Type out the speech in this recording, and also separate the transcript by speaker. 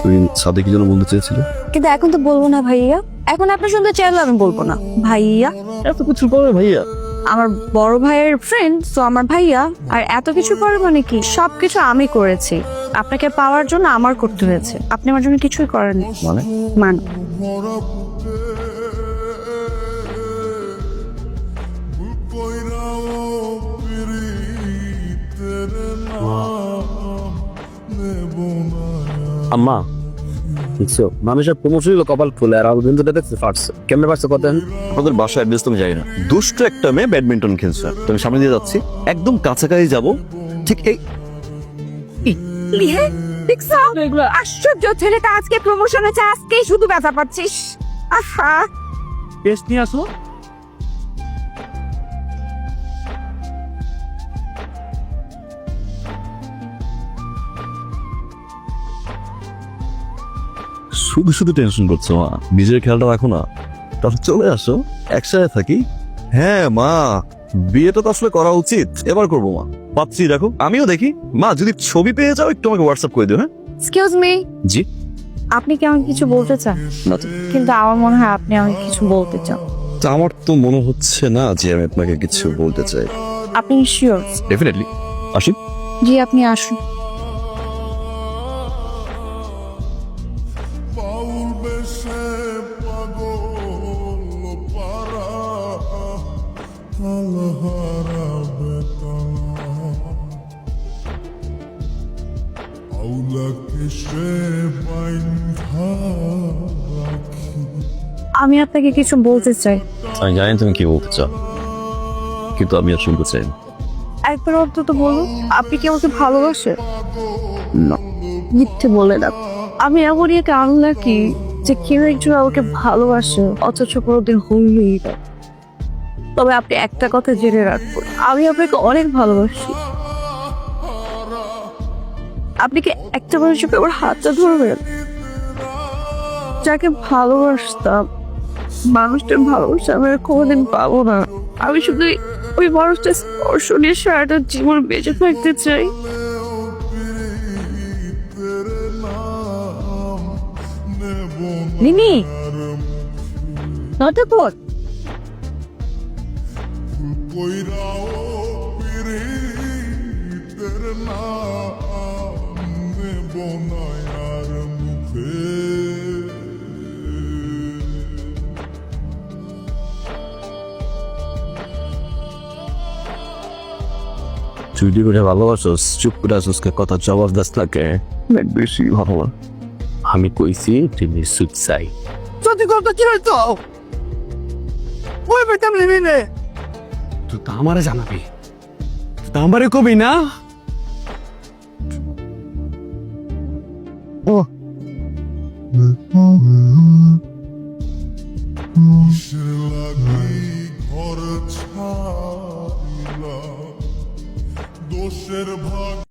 Speaker 1: তুই সাথে কি যেন বলতে চেয়েছিল?
Speaker 2: কিন্তু এখন তো বলবো না ভাইয়া। এখন আপনার শুনতে চাইলে আমি বলবো না ভাইয়া।
Speaker 1: এত কিছু করে ভাইয়া?
Speaker 2: আমার বড় ভাইয়ের ফ্রেন্ড তো আমার ভাইয়া। আর এত কিছু করে মানে কি, সবকিছু আমি করেছি। আপনাকে পাওয়ার জন্য আমার করতে হয়েছে, আপনি আমার জন্য কিছুই করেননি। মানে
Speaker 1: আম্মা দেখছো, মানুষের প্রমোশন হলো কপাল খুলে, আর আবেদন দেখছে ফাটছে। কেমনে পারছে কত?
Speaker 3: আপনাদের বাসায় অ্যাড্রেস তুমি জানি না, দুষ্ট একটা মেয়ে ব্যাডমিন্টন খেলছে, তুমি সামনে দিয়ে যাচ্ছি, একদম কাছাকাছি যাব, ঠিক এই
Speaker 2: আশ্চর্য, ছেলেটা আজকে প্রমোশন হয়েছে, আজকেই শুধু ব্যথা পাচ্ছিস। আহা,
Speaker 1: টেস্ট নিয়ে আসো।
Speaker 3: শুধু শুধু টেনশন করছো মা, নিজের খেয়ালটা রাখো না। তাহলে চলে আসো, একসাথে থাকি। হ্যাঁ মা, বিয়েটা তো আসলে করা উচিত, এবার করবো মা। পাচ্ছি দেখো, আমিও দেখি মা, যদি ছবি পেয়ে যাও একটু আমাকে হোয়াটসঅ্যাপ করে দিও। হ্যাঁ
Speaker 2: এক্সকিউজ মি,
Speaker 1: জি?
Speaker 2: আপনি কি আমাকে কিছু বলতে চান?
Speaker 1: না তো।
Speaker 2: কিন্তু আমার মনে হয় আপনি আমাকে কিছু বলতে চান।
Speaker 1: তা আমার তো মনে হচ্ছে না যে আমি আপনাকে কিছু বলতে চাই।
Speaker 2: আপনি শিওর?
Speaker 1: ডেফিনেটলি। আসি।
Speaker 2: জি, আপনি আসুন। আমি আপনাকে কিছু বলতে চাই।
Speaker 1: আমি জানি তুমি কি বলতে চাও, কিন্তু আমি আর শুনতে চাই না।
Speaker 2: একবার অন্তত বলুন, আপনি কি আমাকে ভালোবাসেন?
Speaker 1: না।
Speaker 2: মিথ্যে বলে না। আমি এমনই একটা আনলাকি যে কেউ একজন আমাকে ভালোবাসে অথচ কোনোদিন হইলই না। তবে আপনি একটা কথা জেনে রাখুন, আমি আপনাকে অনেক ভালোবাসি। আপনি কি একটা মানুষকে আমার হাতটা ধরবেন? যাকে ভালোবাসতাম, মানুষটার ভালোবাসা আমি আর কোনোদিন পাবো না। আমি শুধু ওই মানুষটা স্পর্শ নিয়ে সারাটা জীবন বেঁচে থাকতে চাই। মিমি, নটা পর
Speaker 1: চুরি করে ভালোবাসোস, চুপ করে আসোস, কথা জবাব দাস লাগে বেশি ভালো। আমি কইছি তুমি সুদ চাই।
Speaker 4: সত্যি কথা কি হয়তো ওই বেটাম নেবে নে,
Speaker 1: তুই তো আমারে জানাবি, তুই তো আমারে কবি না।
Speaker 5: দোষের ভাগ